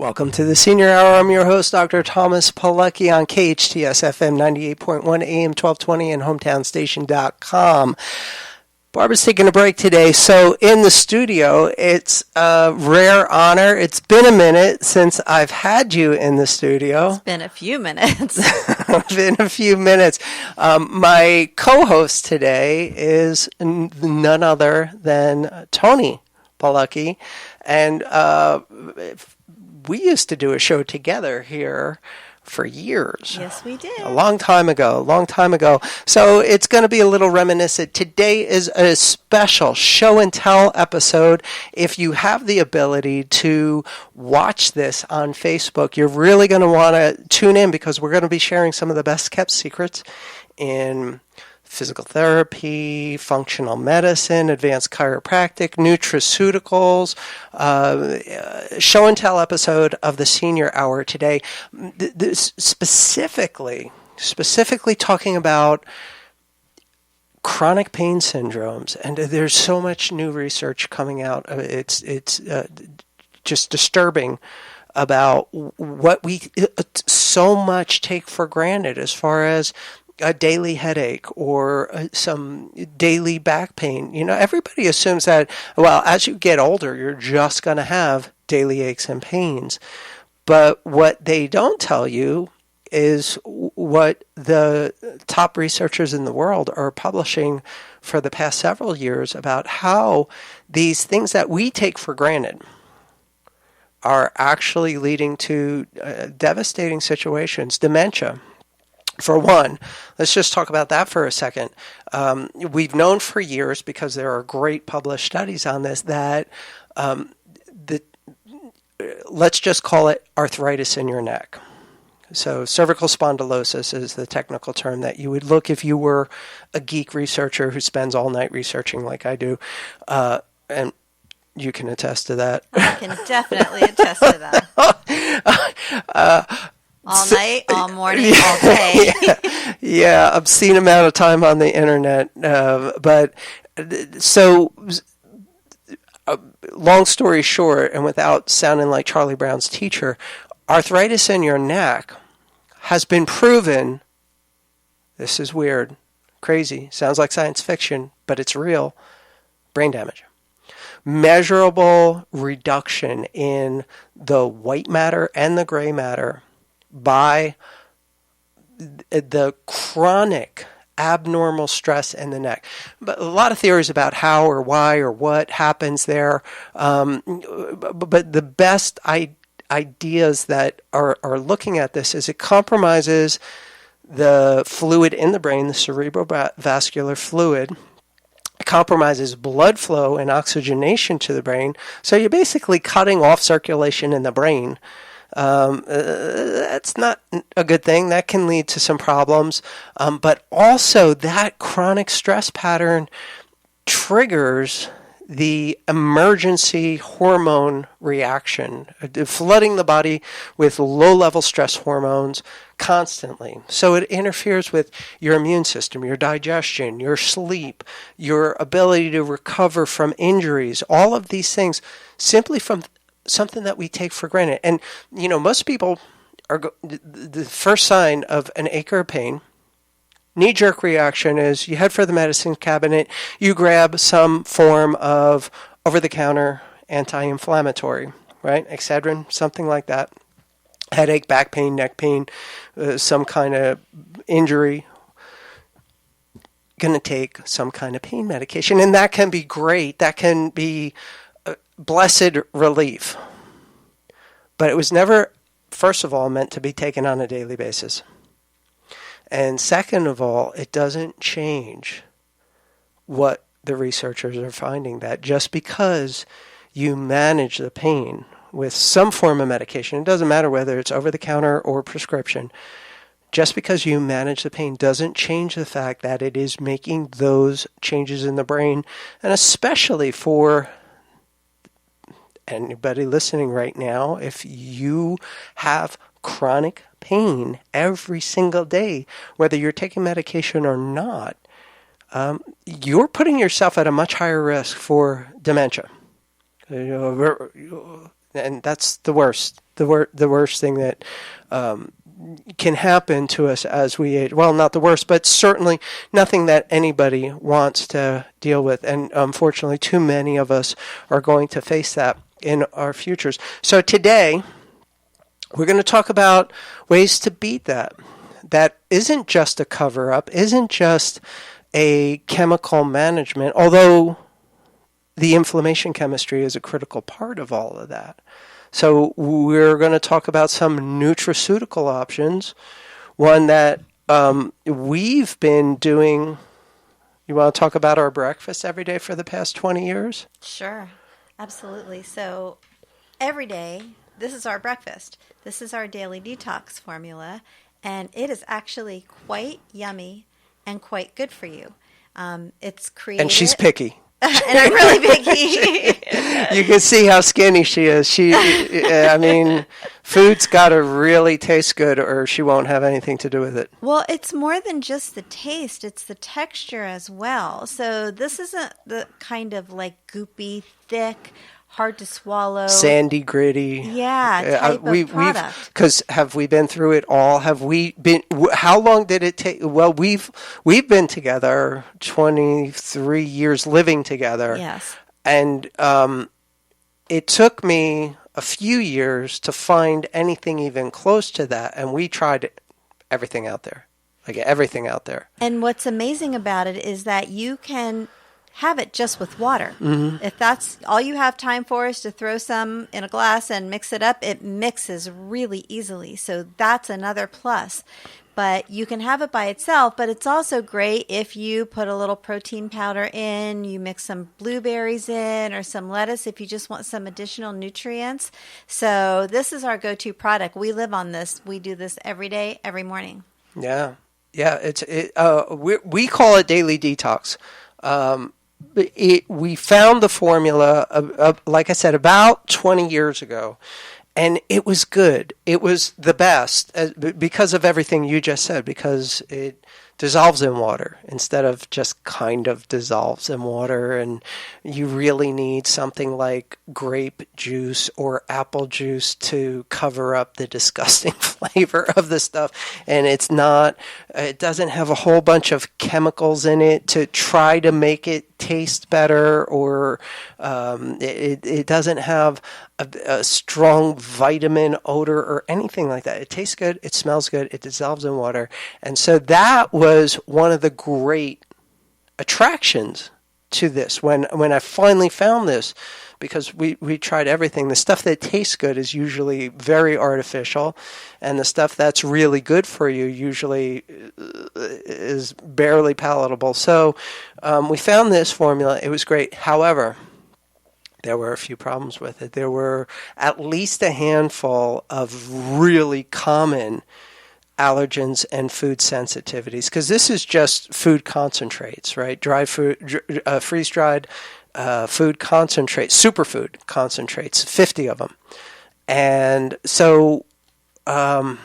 Welcome to the Senior Hour. I'm your host, Dr. Thomas Pilecki on KHTS FM 98.1 AM 1220 and hometownstation.com. Barbara's taking a break today, so in the studio, it's a rare honor. It's been a minute since I've had you in the studio. It's been a few minutes. My co-host today is none other than Tony Pilecki, and we used to do a show together here for years. Yes, we did. A long time ago. So it's going to be a little reminiscent. Today is a special show and tell episode. If you have the ability to watch this on Facebook, you're really going to want to tune in because we're going to be sharing some of the best kept secrets in physical therapy, functional medicine, advanced chiropractic, nutraceuticals, show and tell episode of the Senior Hour today. This specifically talking about chronic pain syndromes, and there's so much new research coming out. It's just disturbing about what we so much take for granted as far as a daily headache or some daily back pain. You know, everybody assumes that, well, as you get older, you're just going to have daily aches and pains. But what they don't tell you is what the top researchers in the world are publishing for the past several years about how these things that we take for granted are actually leading to devastating situations. Dementia, for one, let's just talk about that for a second. We've known for years, because there are great published studies on this, that let's just call it arthritis in your neck. So cervical spondylosis is the technical term that you would look if you were a geek researcher who spends all night researching like I do. And you can attest to that. I can definitely attest to that. All night, all morning, all day. Yeah, obscene amount of time on the internet. Long story short, and without sounding like Charlie Brown's teacher, arthritis in your neck has been proven, this is weird, crazy, sounds like science fiction, but it's real, brain damage. Measurable reduction in the white matter and the gray matter by the chronic abnormal stress in the neck. But a lot of theories about how or why or what happens there. But the best ideas that are looking at this is it compromises the fluid in the brain, the cerebrovascular fluid. It compromises blood flow and oxygenation to the brain. So you're basically cutting off circulation in the brain. That's not a good thing. That can lead to some problems. But also that chronic stress pattern triggers the emergency hormone reaction, flooding the body with low-level stress hormones constantly. So it interferes with your immune system, your digestion, your sleep, your ability to recover from injuries, all of these things simply from something that we take for granted. And, you know, most people the first sign of an ache or pain, knee-jerk reaction is you head for the medicine cabinet, you grab some form of over-the-counter anti-inflammatory, right? Excedrin, something like that. Headache, back pain, neck pain, some kind of injury, going to take some kind of pain medication. And that can be great. That can be blessed relief. But it was never, first of all, meant to be taken on a daily basis. And second of all, it doesn't change what the researchers are finding, that just because you manage the pain with some form of medication, it doesn't matter whether it's over-the-counter or prescription, just because you manage the pain doesn't change the fact that it is making those changes in the brain, and especially for anybody listening right now, if you have chronic pain every single day, whether you're taking medication or not, you're putting yourself at a much higher risk for dementia. And that's the worst. The worst thing that can happen to us as we age. Well, not the worst, but certainly nothing that anybody wants to deal with. And unfortunately, too many of us are going to face that in our futures. So today, we're going to talk about ways to beat that. That isn't just a cover-up, isn't just a chemical management, although the inflammation chemistry is a critical part of all of that. So we're going to talk about some nutraceutical options. One that we've been doing. You want to talk about our breakfast every day for the past 20 years? Sure, absolutely. So every day, this is our breakfast. This is our daily detox formula, and it is actually quite yummy and quite good for you. It's created... And she's picky. And I'm really picky. You can see how skinny she is. I mean, food's got to really taste good or she won't have anything to do with it. Well, it's more than just the taste. It's the texture as well. So this isn't the kind of like goopy, thick, hard to swallow, sandy, gritty. Yeah, type of product. Because have we been through it all? Have we been? How long did it take? Well, we've been together 23 years, living together. Yes, and it took me a few years to find anything even close to that, and we tried everything out there, like everything out there. And what's amazing about it is that you can have it just with water. Mm-hmm. If that's all you have time for is to throw some in a glass and mix it up, it mixes really easily. So that's another plus. But you can have it by itself, but it's also great if you put a little protein powder in, you mix some blueberries in or some lettuce if you just want some additional nutrients. So this is our go-to product. We live on this. We do this every day, every morning. Yeah. Yeah. We call it daily detox. We found the formula, like I said, about 20 years ago, and it was good. It was the best because of everything you just said, because it dissolves in water instead of just kind of dissolves in water, and you really need something like grape juice or apple juice to cover up the disgusting flavor of the stuff. And it doesn't have a whole bunch of chemicals in it to try to make it taste better, or it doesn't have a strong vitamin odor or anything like that. It tastes good, it smells good, it dissolves in water. And so that was one of the great attractions to this when I finally found this, because we tried everything. The stuff that tastes good is usually very artificial, and the stuff that's really good for you usually is barely palatable. So we found this formula. It was great. However, there were a few problems with it. There were at least a handful of really common allergens and food sensitivities, because this is just food concentrates, right? Dry food, freeze-dried food concentrates, superfood concentrates, 50 of them. And so some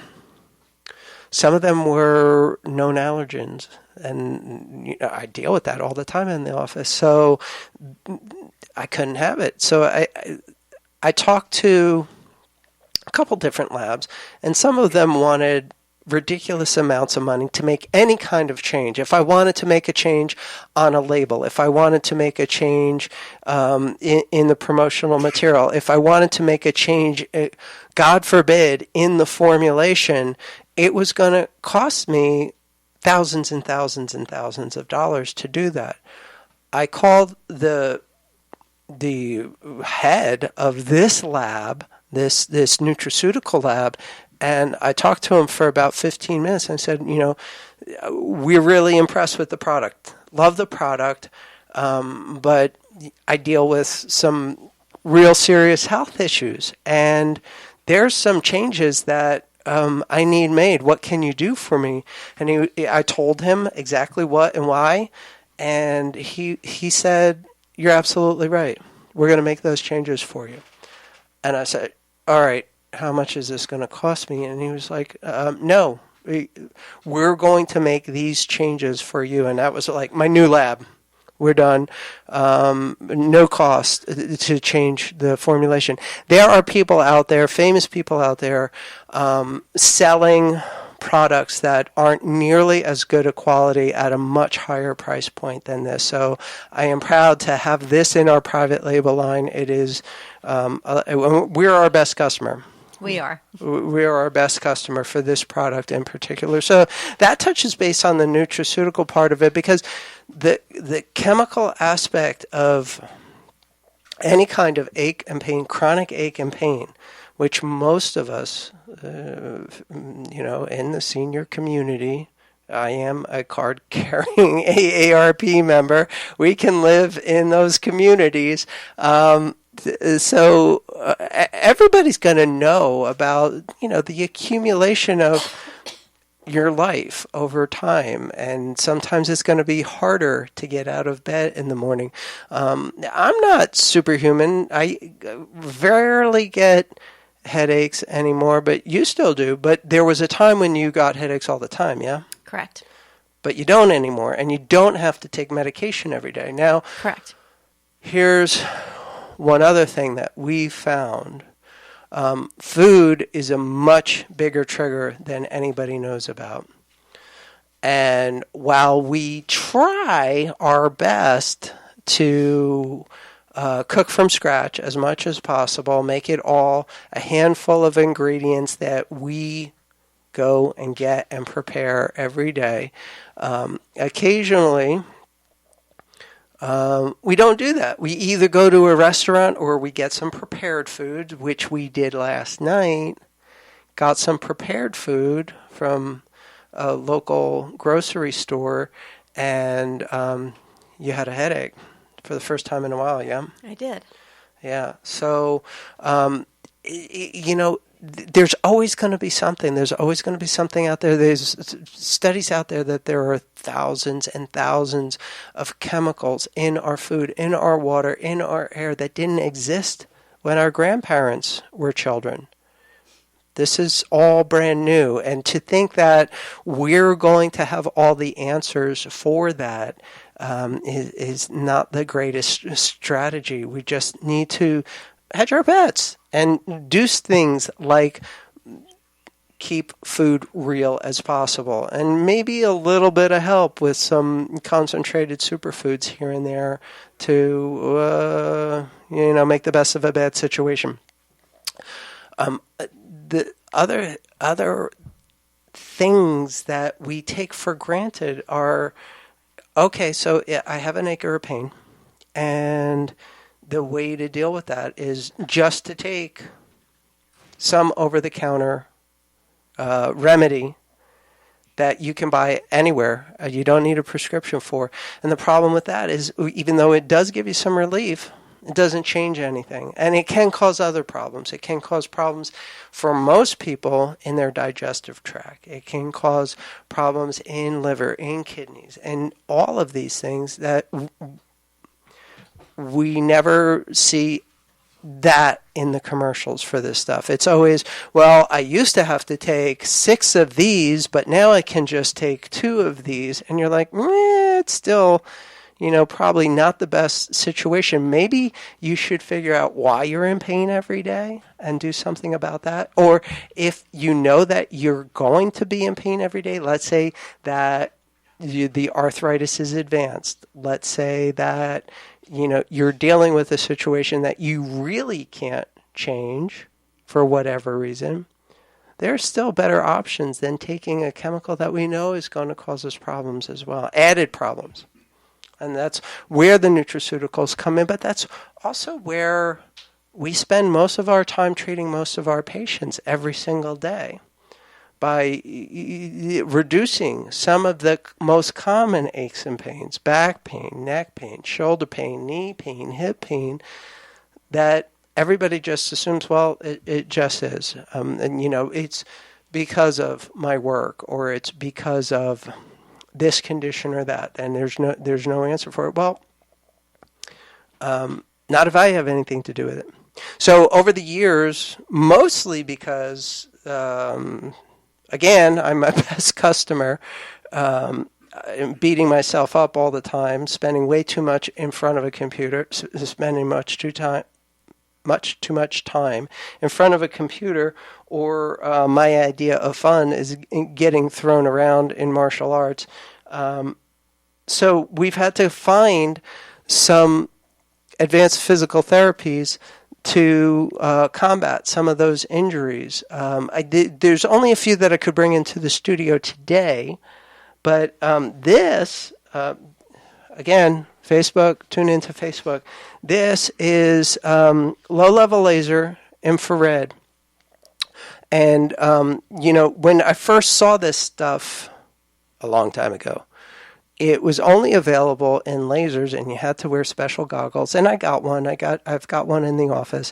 of them were known allergens, and I deal with that all the time in the office. So I couldn't have it. So I talked to a couple different labs, and some of them wanted ridiculous amounts of money to make any kind of change. If I wanted to make a change on a label, if I wanted to make a change in the promotional material, if I wanted to make a change, God forbid, in the formulation, it was going to cost me thousands and thousands and thousands of dollars to do that. I called the head of this lab, this nutraceutical lab, and I talked to him for about 15 minutes and said, we're really impressed with the product. Love the product, but I deal with some real serious health issues. And there's some changes that I need made. What can you do for me? And I told him exactly what and why. And he said, you're absolutely right. We're going to make those changes for you. And I said, all right, how much is this going to cost me? And he was like, no, we're going to make these changes for you. And that was like my new lab. we're done. No cost to change the formulation. There are people out there, famous people out there, selling products that aren't nearly as good a quality at a much higher price point than this. So I am proud to have this in our private label line. It is, we're our best customer. We are. We are our best customer for this product in particular. So that touches base on the nutraceutical part of it, because the chemical aspect of any kind of ache and pain, chronic ache and pain, which most of us, in the senior community, I am a card-carrying AARP member. We can live in those communities. So everybody's going to know about, the accumulation of your life over time, and sometimes it's going to be harder to get out of bed in the morning. I'm not superhuman. I rarely get headaches anymore, but you still do. But there was a time when you got headaches all the time, yeah? Correct. But you don't anymore, and you don't have to take medication every day. Now, correct. Here's one other thing that we found. Food is a much bigger trigger than anybody knows about. And while we try our best to cook from scratch as much as possible, make it all a handful of ingredients that we go and get and prepare every day, occasionally we don't do that. We either go to a restaurant or we get some prepared food, which we did last night. Got some prepared food from a local grocery store, and you had a headache for the first time in a while, yeah? I did. Yeah. So, there's always going to be something. There's always going to be something out there. There's studies out there that there are thousands and thousands of chemicals in our food, in our water, in our air that didn't exist when our grandparents were children. This is all brand new. And to think that we're going to have all the answers for that is not the greatest strategy. We just need to hedge our bets and do things like keep food real as possible, and maybe a little bit of help with some concentrated superfoods here and there to make the best of a bad situation. The other things that we take for granted are, okay, so I have an ache or a pain, and the way to deal with that is just to take some over-the-counter remedy that you can buy anywhere. You don't need a prescription for. And the problem with that is, even though it does give you some relief, it doesn't change anything. And it can cause other problems. It can cause problems for most people in their digestive tract. It can cause problems in liver, in kidneys, and all of these things that we never see that in the commercials for this stuff. It's always, well, I used to have to take 6 of these, but now I can just take 2 of these. And you're like, it's still, probably not the best situation. Maybe you should figure out why you're in pain every day and do something about that. Or if you know that you're going to be in pain every day, let's say that the arthritis is advanced. Let's say that you're dealing with a situation that you really can't change for whatever reason. There are still better options than taking a chemical that we know is going to cause us problems as well, added problems. And that's where the nutraceuticals come in, but that's also where we spend most of our time treating most of our patients every single day, by reducing some of the most common aches and pains, back pain, neck pain, shoulder pain, knee pain, hip pain, that everybody just assumes, well, it just is. It's because of my work, or it's because of this condition or that, and there's no answer for it. Well, not if I have anything to do with it. So over the years, mostly because again, I'm my best customer. beating myself up all the time, spending way too much in front of a computer, spending much too much time in front of a computer, or my idea of fun is getting thrown around in martial arts. So we've had to find some advanced physical therapies to combat some of those injuries. There's only a few that I could bring into the studio today, but this, again, Facebook, tune into Facebook. This is low-level laser infrared. And, when I first saw this stuff a long time ago, it was only available in lasers, and you had to wear special goggles. And I got one. I've got one in the office.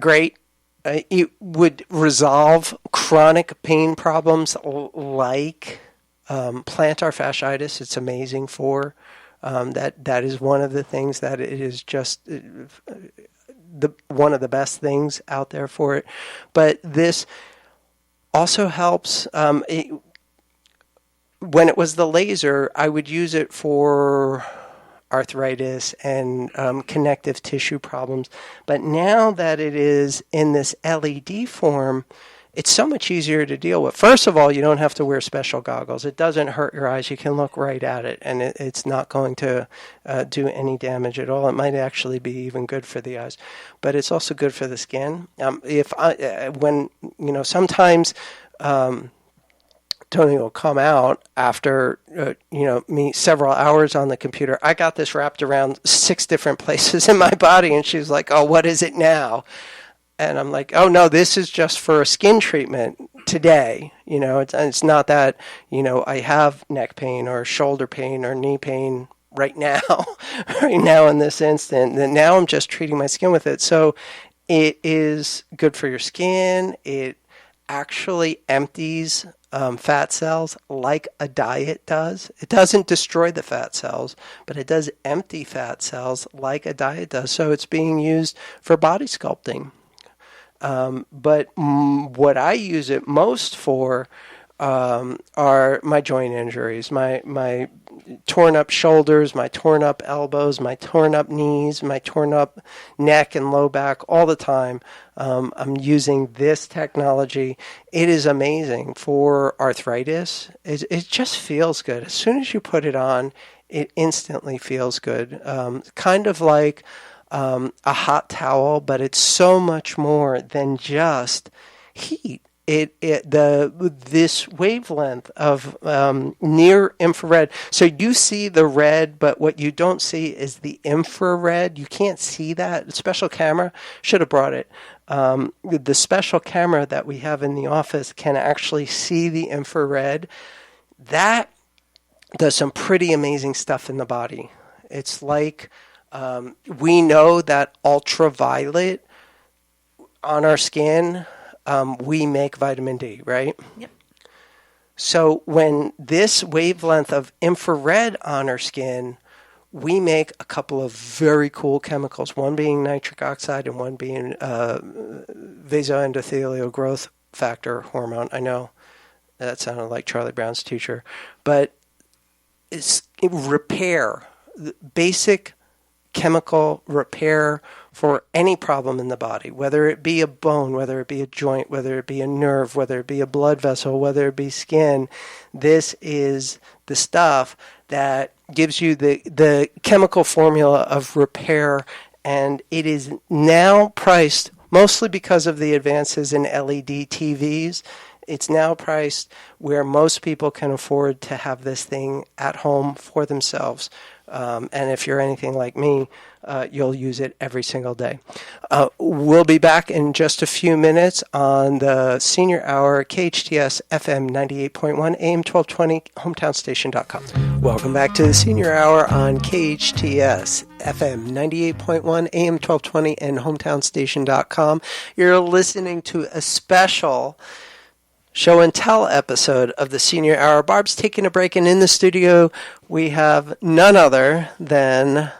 Great. It would resolve chronic pain problems like plantar fasciitis. It's amazing for that is one of the things that it is just one of the best things out there for it. But this also helps. When it was the laser, I would use it for arthritis and connective tissue problems. But now that it is in this LED form, it's so much easier to deal with. First of all, you don't have to wear special goggles. It doesn't hurt your eyes. You can look right at it, and it's not going to do any damage at all. It might actually be even good for the eyes, but it's also good for the skin. Sometimes Tony will come out after me several hours on the computer. I got this wrapped around 6 different places in my body, and she's like, "Oh, what is it now?" And I'm like, "Oh no, this is just for a skin treatment today. It's not that I have neck pain or shoulder pain or knee pain right now, right now in this instant. And now I'm just treating my skin with it. So it is good for your skin. It actually empties fat cells like a diet does. It doesn't destroy the fat cells, but it does empty fat cells like a diet does. So it's being used for body sculpting. But what I use it most for are my joint injuries, my torn up shoulders, my torn up elbows, my torn up knees, my torn up neck and low back all the time. I'm using this technology. It is amazing for arthritis. It just feels good. As soon as you put it on, it instantly feels good. Kind of like a hot towel, but it's so much more than just heat. This wavelength of near infrared. So you see the red, but what you don't see is the infrared. You can't see that. Special camera, should have brought it. The special camera that we have in the office can actually see the infrared. That does some pretty amazing stuff in the body. It's like we know that ultraviolet on our skin, we make vitamin D, right? Yep. So when this wavelength of infrared on our skin, we make a couple of very cool chemicals, one being nitric oxide and one being vasoendothelial growth factor hormone. I know that sounded like Charlie Brown's teacher, but it's repair, basic chemical repair for any problem in the body, whether it be a bone, whether it be a joint, whether it be a nerve, whether it be a blood vessel, whether it be skin. This is the stuff that gives you the chemical formula of repair, and it is now priced, mostly because of the advances in LED TVs, it's now priced where most people can afford to have this thing at home for themselves. And if you're anything like me, you'll use it every single day. We'll be back in just a few minutes on the Senior Hour, KHTS FM 98.1, AM 1220, hometownstation.com. Welcome back to the Senior Hour on KHTS FM 98.1, AM 1220, and hometownstation.com. You're listening to a special show and tell episode of the Senior Hour. Barb's taking a break, and in the studio we have none other than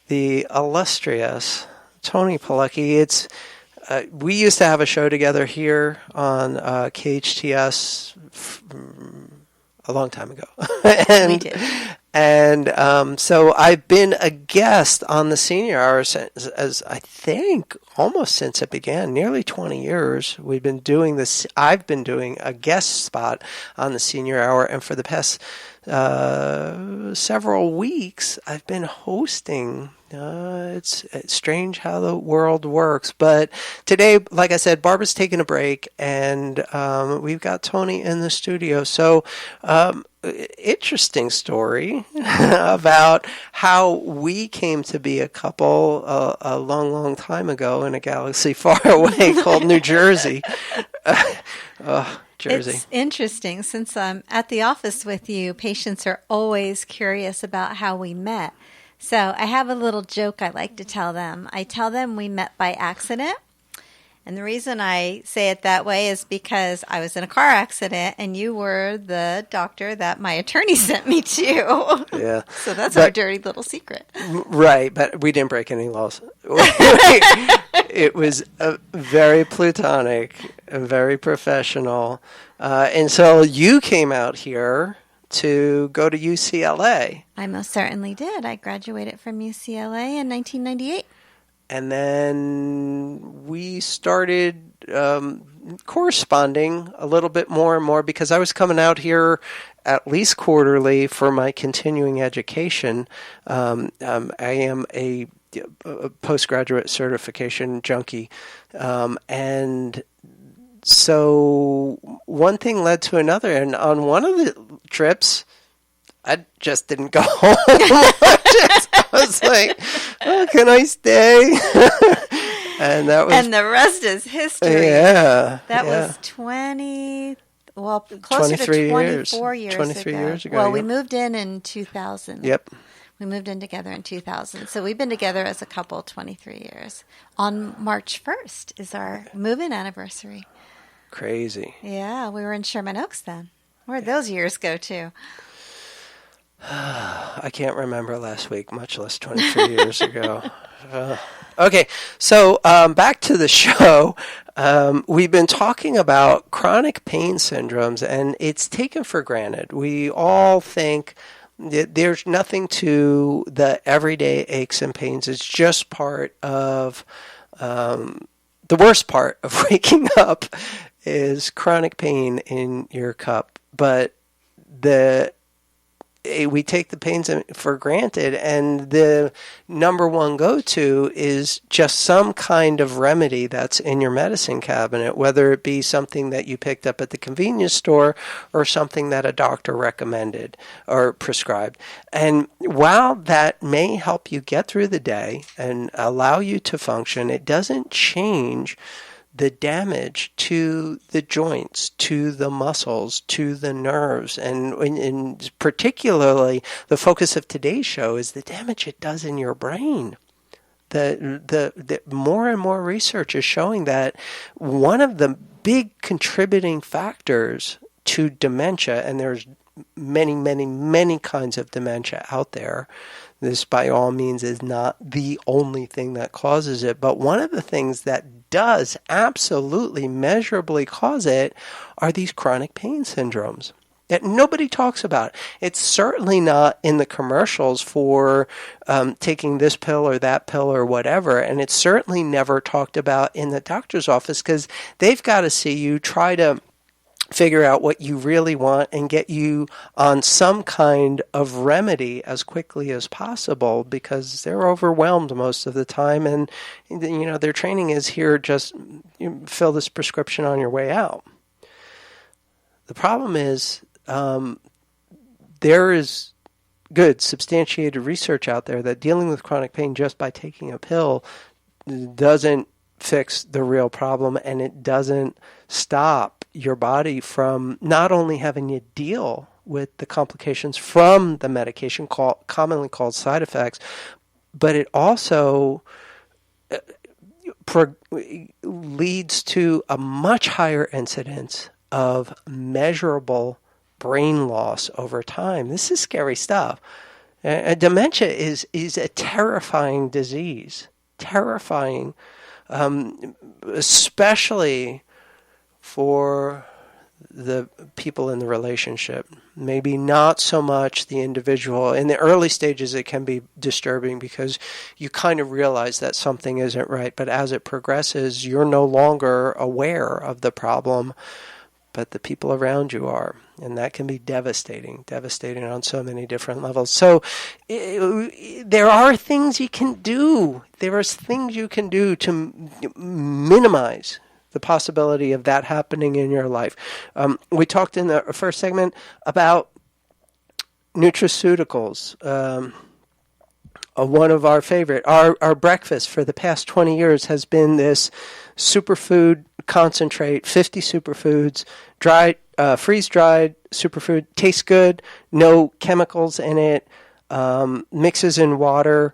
the illustrious Tony Pilecki. We used to have a show together here on KHTS a long time ago. We did. And so I've been a guest on the Senior Hour as I think almost since it began, nearly 20 years. We've been doing this. I've been doing a guest spot on the Senior Hour, and for the past several weeks, I've been hosting. It's strange how the world works. But today, like I said, Barbara's taking a break, and we've got Tony in the studio. So, interesting story about how we came to be a couple a long, long time ago in a galaxy far away called New Jersey. Jersey. It's interesting. Since I'm at the office with you, patients are always curious about how we met. So I have a little joke I like to tell them. I tell them we met by accident. And the reason I say it that way is because I was in a car accident and you were the doctor that my attorney sent me to. Yeah. So that's our dirty little secret. Right, but we didn't break any laws. It was very platonic, very professional. And so you came out here to go to UCLA. I most certainly did. I graduated from UCLA in 1998. And then we started corresponding a little bit more and more because I was coming out here at least quarterly for my continuing education. I am a postgraduate certification junkie. And so one thing led to another. And on one of the trips, I just didn't go home. I was like, oh, can I stay? And that was, and the rest is history. Yeah. That was 20, well, closer to 24 years 23 ago. years ago. Well, we moved in 2000. Yep. We moved in together in 2000. So we've been together as a couple 23 years. On March 1st is our move-in anniversary. Crazy. Yeah, we were in Sherman Oaks then. Where'd those years go to? I can't remember last week, much less 23 years ago. Okay, so back to the show. We've been talking about chronic pain syndromes, and it's taken for granted. We all think that there's nothing to the everyday aches and pains. It's just part of the worst part of waking up is chronic pain in your cup. But we take the pains for granted, and the number one go-to is just some kind of remedy that's in your medicine cabinet, whether it be something that you picked up at the convenience store or something that a doctor recommended or prescribed. And while that may help you get through the day and allow you to function, it doesn't change the damage to the joints, to the muscles, to the nerves, and particularly the focus of today's show is the damage it does in your brain. The more and more research is showing that one of the big contributing factors to dementia, and there's many, many, many kinds of dementia out there. This, by all means, is not the only thing that causes it, but one of the things that does absolutely measurably cause it are these chronic pain syndromes that nobody talks about. It's certainly not in the commercials for taking this pill or that pill or whatever, and it's certainly never talked about in the doctor's office because they've got to see you try to figure out what you really want and get you on some kind of remedy as quickly as possible because they're overwhelmed most of the time, and their training is here, just fill this prescription on your way out. The problem is there is good substantiated research out there that dealing with chronic pain just by taking a pill doesn't fix the real problem, and it doesn't stop your body from not only having to deal with the complications from the medication, commonly called side effects, but it also leads to a much incidence incidence of measurable brain loss over time. This is scary stuff. Dementia is a terrifying disease. Terrifying, especially for the people in the relationship. Maybe not so much the individual. In the early stages, it can be disturbing because you kind of realize that something isn't right. But as it progresses, you're no longer aware of the problem, but the people around you are. And that can be devastating on so many different levels. So there are things you can do. There are things you can do to minimize the possibility of that happening in your life. We talked in the first segment about nutraceuticals. One of our favorite, our breakfast for the past 20 years has been this superfood concentrate, 50 superfoods, freeze-dried superfood, tastes good, no chemicals in it, mixes in water,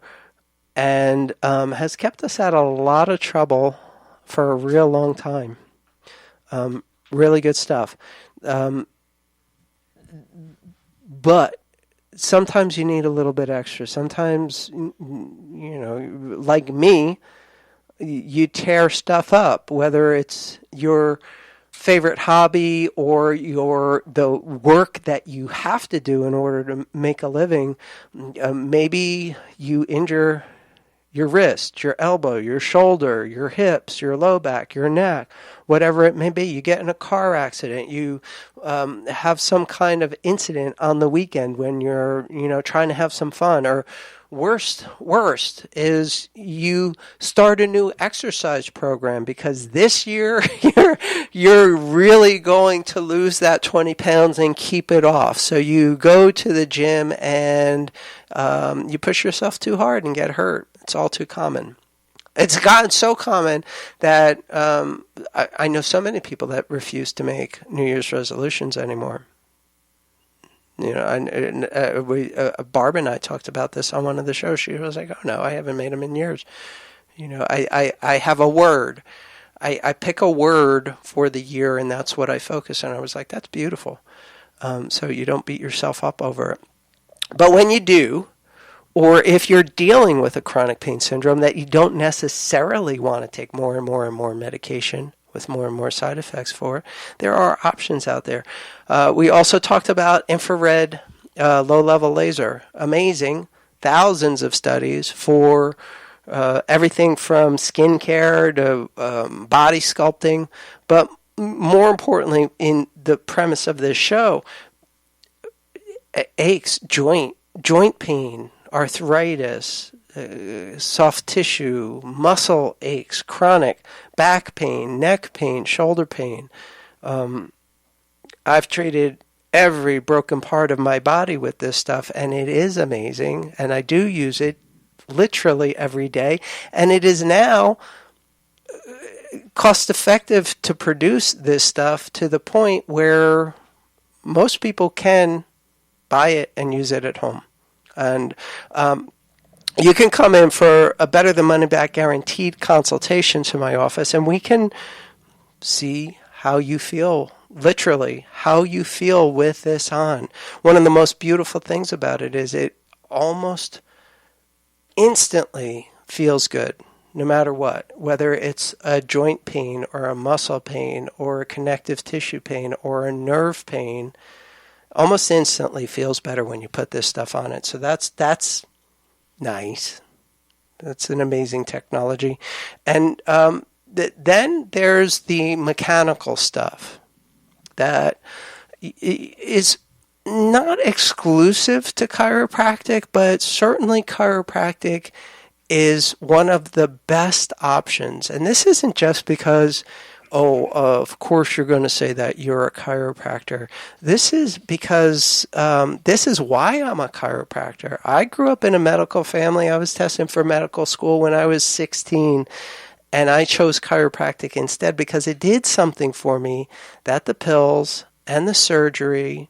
and has kept us out of a lot of trouble for a real long time. Really good stuff. But sometimes you need a little bit extra. Sometimes, like me, you tear stuff up, whether it's your favorite hobby or the work that you have to do in order to make a living. Maybe you injure your wrist, your elbow, your shoulder, your hips, your low back, your neck, whatever it may be. You get in a car accident. You have some kind of incident on the weekend when you're, trying to have some fun. Or worst is you start a new exercise program because this year you're really going to lose that 20 pounds and keep it off. So you go to the gym and you push yourself too hard and get hurt. It's all too common. It's gotten so common that I know so many people that refuse to make New Year's resolutions anymore. Barb and I talked about this on one of the shows. She was like, "Oh no, I haven't made them in years." I have a word. I pick a word for the year, and that's what I focus on. I was like, "That's beautiful." So you don't beat yourself up over it. But when you do, or if you're dealing with a chronic pain syndrome that you don't necessarily want to take more and more and more medication with more and more side effects for, there are options out there. We also talked about infrared low-level laser. Amazing. Thousands of studies for everything from skincare to body sculpting. But more importantly, in the premise of this show, aches, joint pain, arthritis, soft tissue, muscle aches, chronic back pain, neck pain, shoulder pain. I've treated every broken part of my body with this stuff, and it is amazing, and I do use it literally every day, and it is now cost effective to produce this stuff to the point where most people can buy it and use it at home. And you can come in for a better than money back guaranteed consultation to my office, and we can see how you feel, literally, how you feel with this on. One of the most beautiful things about it is it almost instantly feels good, no matter what, whether it's a joint pain or a muscle pain or a connective tissue pain or a nerve pain. Almost instantly feels better when you put this stuff on it. So that's nice. That's an amazing technology. And then there's the mechanical stuff that is not exclusive to chiropractic, but certainly chiropractic is one of the best options. And this isn't just because, of course you're going to say that you're a chiropractor. This is because this is why I'm a chiropractor. I grew up in a medical family. I was testing for medical school when I was 16, and I chose chiropractic instead because it did something for me that the pills and the surgery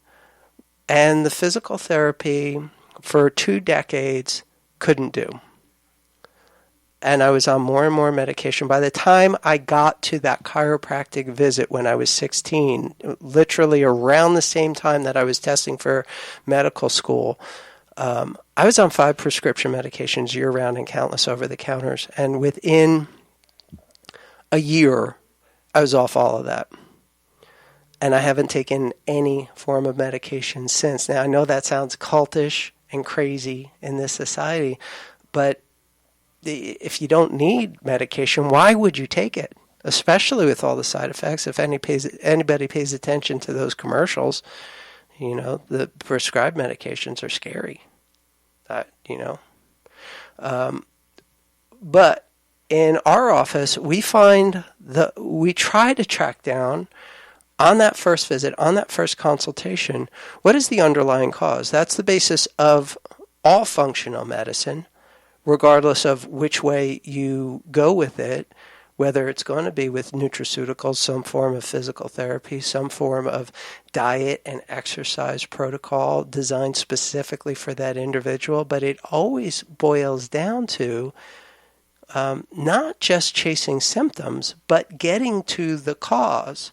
and the physical therapy for 2 decades couldn't do. And I was on more and more medication. By the time I got to that chiropractic visit when I was 16, literally around the same time that I was testing for medical school, I was on 5 prescription medications year-round and countless over-the-counters. And within a year, I was off all of that. and I haven't taken any form of medication since. Now, I know that sounds cultish and crazy in this society, but if you don't need medication, why would you take it? Especially with all the side effects. If anybody pays attention to those commercials, the prescribed medications are scary. But in our office, we try to track down on that first visit, on that first consultation, what is the underlying cause? That's the basis of all functional medicine, regardless of which way you go with it, whether it's going to be with nutraceuticals, some form of physical therapy, some form of diet and exercise protocol designed specifically for that individual. But it always boils down to not just chasing symptoms, but getting to the cause.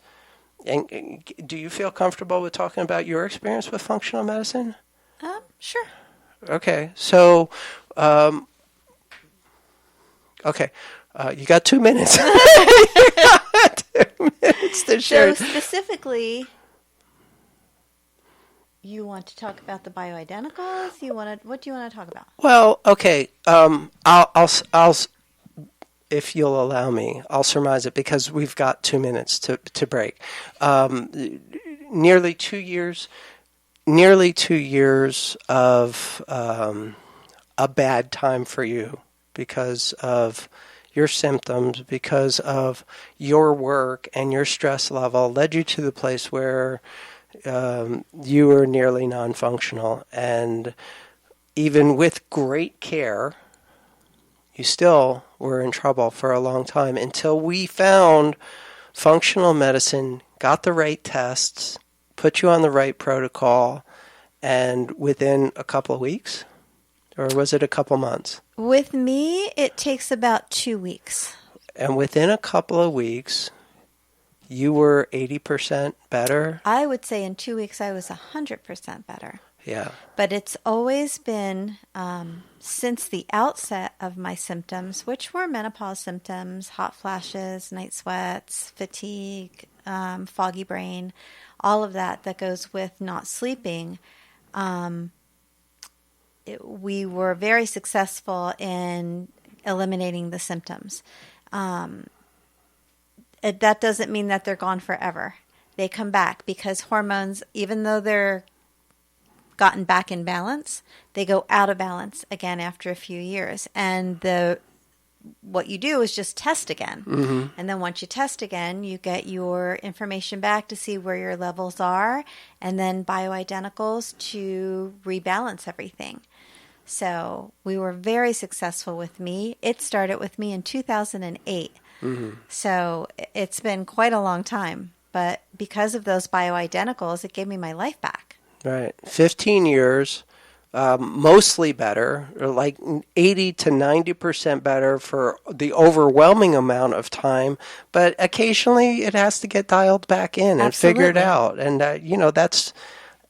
And do you feel comfortable with talking about your experience with functional medicine? Sure. Okay. So, you got 2 minutes. You got 2 minutes to share. So specifically, you want to talk about the bioidenticals? What do you want to talk about? Well, okay. I'll if you'll allow me, I'll surmise it because we've got 2 minutes to break. Nearly 2 years of a bad time for you because of your symptoms, because of your work and your stress level led you to the place where you were nearly non-functional. And even with great care, you still were in trouble for a long time until we found functional medicine, got the right tests, put you on the right protocol, and within a couple of weeks, or was it a couple months? With me, it takes about 2 weeks. And within a couple of weeks, you were 80% better? I would say in 2 weeks, I was 100% better. Yeah. But it's always been, since the outset of my symptoms, which were menopause symptoms, hot flashes, night sweats, fatigue, foggy brain, all of that goes with not sleeping, we were very successful in eliminating the symptoms. That doesn't mean that they're gone forever. They come back because hormones, even though they're gotten back in balance, they go out of balance again after a few years. And what you do is just test again. Mm-hmm. And then once you test again, you get your information back to see where your levels are, and then bioidenticals to rebalance everything. So we were very successful with me. It started with me in 2008. Mm-hmm. So it's been quite a long time. But because of those bioidenticals, it gave me my life back. Right. 15 years, mostly better, or like 80 to 90% better for the overwhelming amount of time. But occasionally it has to get dialed back in and figured out. And, that's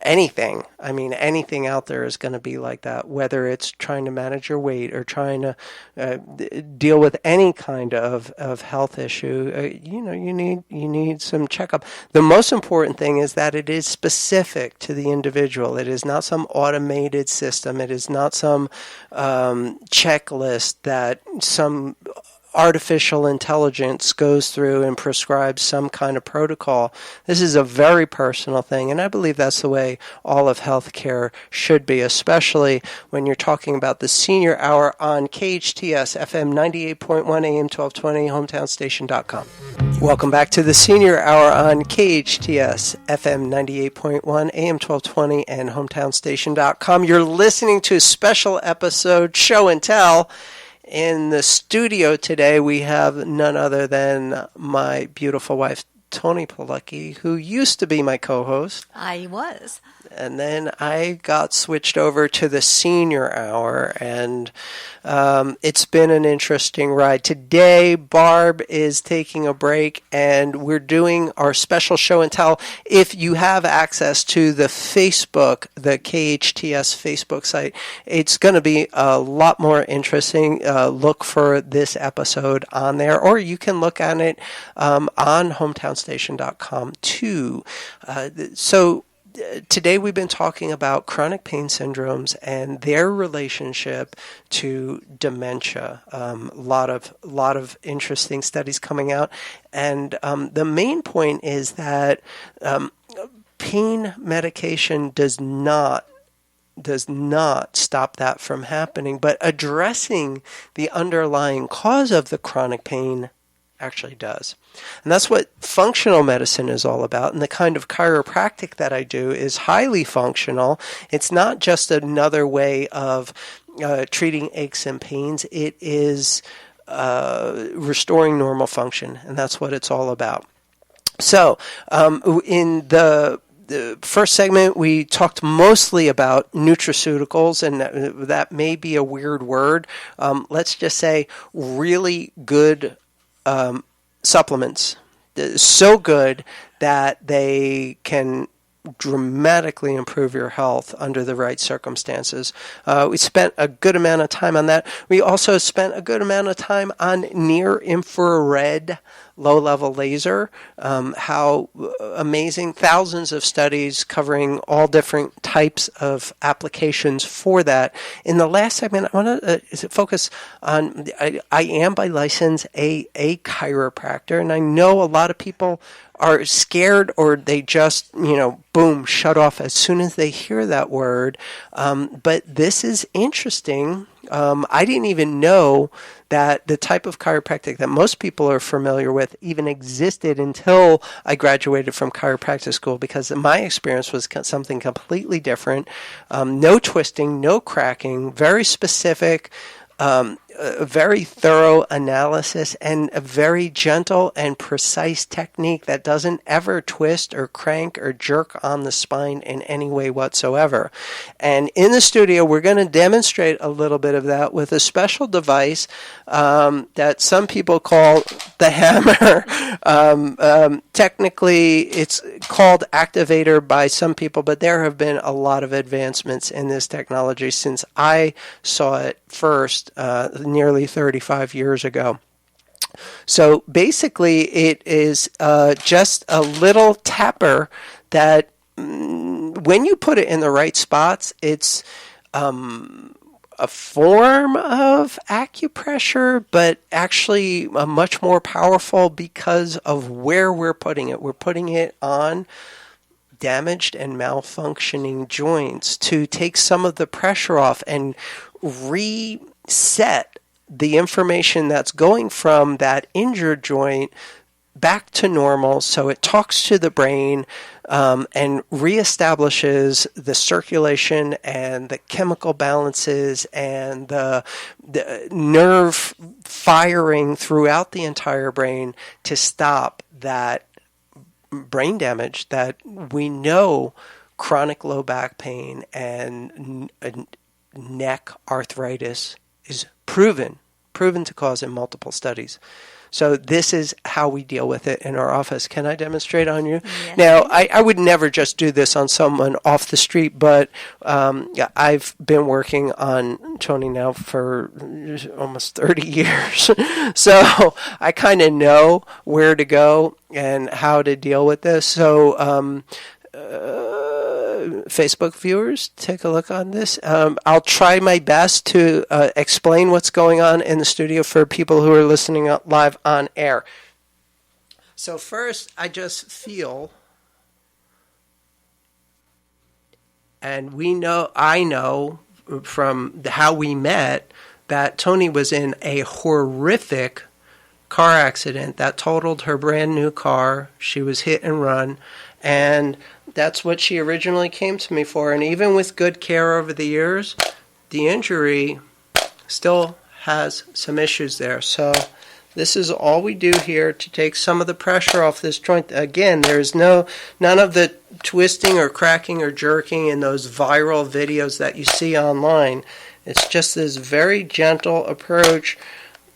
anything. I mean, anything out there is going to be like that, whether it's trying to manage your weight or trying to deal with any kind of health issue. You need some checkup. The most important thing is that it is specific to the individual. It is not some automated system. It is not some checklist that some artificial intelligence goes through and prescribes some kind of protocol. This is a very personal thing, and I believe that's the way all of healthcare should be, especially when you're talking about the Senior Hour on KHTS FM 98.1 AM 1220, hometownstation.com. Welcome back to the Senior Hour on KHTS FM 98.1 AM 1220 and hometownstation.com. You're listening to a special episode, Show and Tell. In the studio today, we have none other than my beautiful wife, Tony Pilecki, who used to be my co-host. I was. And then I got switched over to the Senior Hour, and it's been an interesting ride. Today, Barb is taking a break, and we're doing our special show and tell. If you have access to the Facebook, the KHTS Facebook site, it's going to be a lot more interesting. Look for this episode on there, or you can look at it on Hometown soundstation.com too. So today we've been talking about chronic pain syndromes and their relationship to dementia. A lot of interesting studies coming out, and the main point is that pain medication does not stop that from happening, but addressing the underlying cause of the chronic pain actually does. And that's what functional medicine is all about. And the kind of chiropractic that I do is highly functional. It's not just another way of treating aches and pains. It is restoring normal function, and that's what it's all about. So in the first segment, we talked mostly about nutraceuticals, and that may be a weird word. Let's just say really good supplements. So good that they can dramatically improve your health under the right circumstances. We spent a good amount of time on that. We also spent a good amount of time on near-infrared low-level laser, how amazing, thousands of studies covering all different types of applications for that. In the last segment, I want to focus on, I am by license a chiropractor, and I know a lot of people are scared, or they just, boom, shut off as soon as they hear that word. But this is interesting. I didn't even know that the type of chiropractic that most people are familiar with even existed until I graduated from chiropractic school, because my experience was something completely different. No twisting, no cracking, very specific, a very thorough analysis, and a very gentle and precise technique that doesn't ever twist or crank or jerk on the spine in any way whatsoever. And in the studio, we're going to demonstrate a little bit of that with a special device that some people call the hammer. Technically, it's called activator by some people, but there have been a lot of advancements in this technology since I saw it first nearly 35 years ago. So basically, it is just a little tapper that when you put it in the right spots, it's a form of acupressure, but actually much more powerful because of where we're putting it. We're putting it on damaged and malfunctioning joints to take some of the pressure off and reset the information that's going from that injured joint back to normal, so it talks to the brain and reestablishes the circulation and the chemical balances and the nerve firing throughout the entire brain to stop that brain damage that we know chronic low back pain and neck arthritis is proven to cause in multiple studies. So this is how we deal with it in our office. Can I demonstrate on you? Yes. Now, I would never just do this on someone off the street, but I've been working on Tony now for almost 30 years. So I kind of know where to go and how to deal with this. So Facebook viewers, take a look on this. I'll try my best to explain what's going on in the studio for people who are listening live on air. So first, I just feel, and I know from how we met that Tony was in a horrific car accident that totaled her brand new car. She was hit and run, and that's what she originally came to me for. And even with good care over the years, the injury still has some issues there. So this is all we do here to take some of the pressure off this joint. Again, there's none of the twisting or cracking or jerking in those viral videos that you see online. It's just this very gentle approach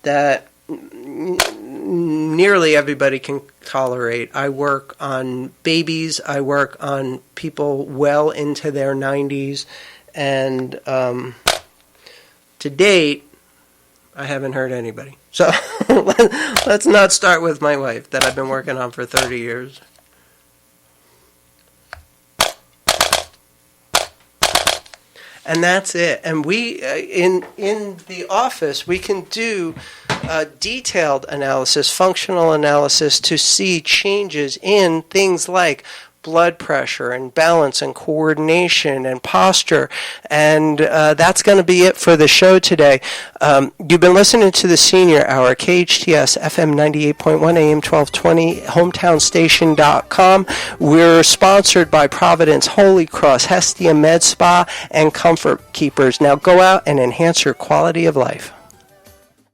that nearly everybody can tolerate. I work on babies. I work on people well into their 90s. And to date, I haven't hurt anybody. So let's not start with my wife that I've been working on for 30 years. And that's it. And we, in the office, we can do detailed analysis, functional analysis to see changes in things like blood pressure and balance and coordination and posture. And that's going to be it for the show today. You've been listening to the Senior Hour, KHTS FM 98.1 AM 1220, hometownstation.com. We're sponsored by Providence Holy Cross, Hestia Med Spa, and Comfort Keepers. Now go out and enhance your quality of life.